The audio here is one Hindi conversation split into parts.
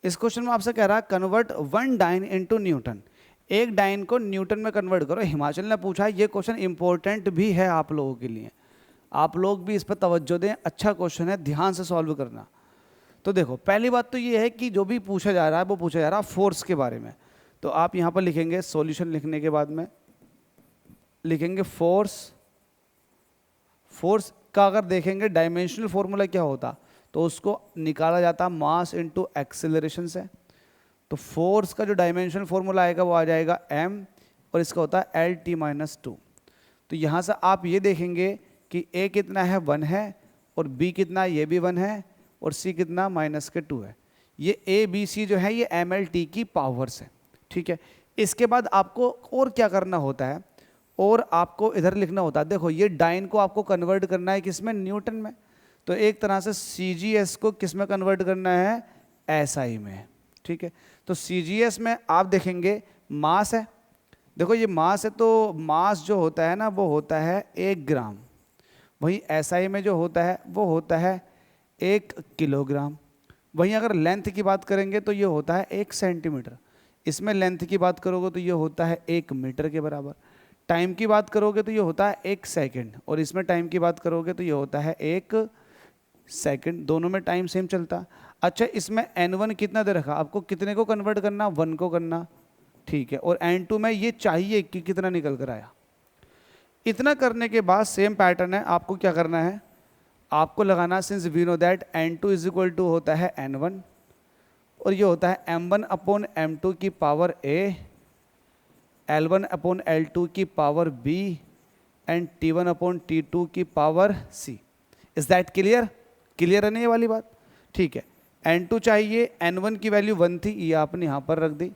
इस क्वेश्चन में आपसे कह रहा है convert one dyne into Newton, एक डाइन को न्यूटन में कन्वर्ट करो। हिमाचल ने पूछा है, ये क्वेश्चन इंपॉर्टेंट भी है आप लोगों के लिए, आप लोग भी इस पर तवज्जो दें, अच्छा क्वेश्चन है, ध्यान से सॉल्व करना। तो देखो पहली बात तो ये है कि जो भी पूछा जा रहा है वो पूछा जा रहा है फोर्स के बारे में। तो आप यहाँ पर लिखेंगे, सॉल्यूशन लिखने के बाद में लिखेंगे फोर्स। फोर्स का अगर देखेंगे डायमेंशनल फॉर्मूला क्या होता, तो उसको निकाला जाता मास इनटू एक्सेलरेशन से। तो फोर्स का जो डायमेंशनल फॉर्मूला आएगा वो आ जाएगा m, और इसका होता है L t-2। तो यहाँ से आप ये देखेंगे कि a कितना है 1 है, और b कितना है ये भी 1 है, और c कितना -2 है। ये a b c जो है ये mlt की पावर्स है, ठीक है। इसके बाद आपको और क्या करना होता है, और आपको इधर लिखना होता है, देखो ये डाइन को आपको कन्वर्ट करना है किसमें, न्यूटन में। तो एक तरह से CGS को किस में कन्वर्ट करना है, SI में, ठीक है। तो CGS में आप देखेंगे मास है, देखो ये मास है, तो मास जो होता है ना वो होता है 1 ग्राम। वहीं SI में जो होता है वो होता है 1 किलोग्राम। वहीं अगर लेंथ की बात करेंगे तो ये होता है 1 सेंटीमीटर। इसमें लेंथ की बात करोगे तो ये होता है 1 मीटर के बराबर। टाइम की बात करोगे तो ये होता है 1 सेकंड, और इसमें टाइम की बात करोगे तो ये होता है 1 सेकंड। दोनों में टाइम सेम चलता। अच्छा, इसमें n1 कितना दे रखा, आपको कितने को कन्वर्ट करना, 1 को करना, ठीक है। और n2 में ये चाहिए कि कितना निकल कर आया। इतना करने के बाद सेम पैटर्न है, आपको क्या करना है, आपको लगाना, since we know that n2 is equal to होता है n1, और ये होता है m1 अपॉन m2 की power a, L1 upon L2 की power b, and T1 upon T2 की power c। Is that clear? Clear है ना ये वाली बात, ठीक है। n2 चाहिए, n1 की वैल्यू 1 थी, ये आपने यहाँ पर रख दी।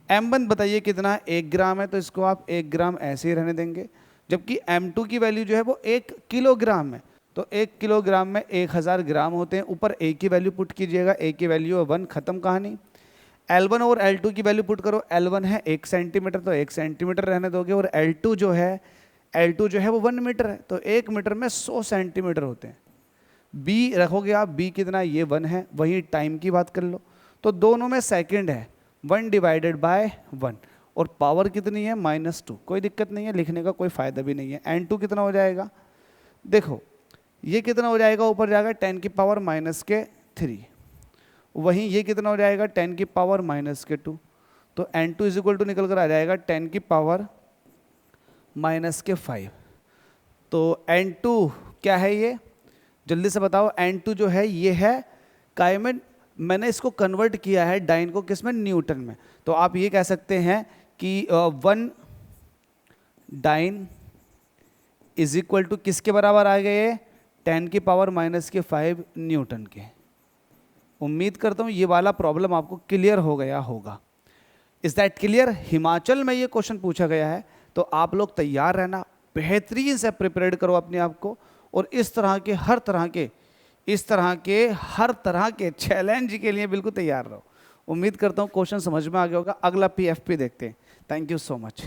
m1 बताइए कितना, 1 ग्राम है, तो इसको आप 1 ग्राम ऐसे ही रहने देंगे। जबकि m2 की वैल्यू जो है वो 1 किलोग्राम है, तो 1 किलोग्राम में 1000 ग्राम होते हैं। ऊपर a की वैल्यू पुट कीजिएगा, a की वैल्यू है 1, खत्म कहानी। L1 और L2 की वैल्यू पुट करो, L1 है 1 सेंटीमीटर, तो 1 सेंटीमीटर रहने दोगे, और L2 जो है वो 1 मीटर है, तो 1 मीटर में 100 सेंटीमीटर होते हैं। b रखोगे आप, b कितना, ये 1 है। वहीं टाइम की बात कर लो, तो दोनों में सेकंड है, 1 डिवाइडेड बाय 1, और पावर कितनी है, -2। कोई दिक्कत नहीं है, लिखने का कोई फायदा भी नहीं है। n2 कितना हो जाएगा, देखो ये कितना हो जाएगा, ऊपर जाएगा 10 की पावर -3। वहीं ये कितना हो जाएगा, 10 की पावर -2। तो n2 इज इक्वल टू निकल कर आ जाएगा 10 की पावर -5। तो n2 क्या है, ये जल्दी से बताओ। n2 जो है ये है काय में, मैंने इसको कन्वर्ट किया है डाइन को किस में, न्यूटन में। तो आप ये कह सकते हैं कि 1 डाइन इज इक्वल टू किसके बराबर आ गए, 10 की पावर -5 न्यूटन के। उम्मीद करता हूँ ये वाला प्रॉब्लम आपको क्लियर हो गया होगा। Is that clear? हिमाचल में ये क्वेश्चन पूछा गया है, तो आप लोग तैयार रहना, बेहतरीन से प्रिपेयर करो अपने आप को, और इस तरह के हर तरह के चैलेंज के लिए बिल्कुल तैयार रहो। उम्मीद करता हूँ क्वेश्चन समझ में आ गया होगा। अगला PFP देखते हैं। Thank you so much.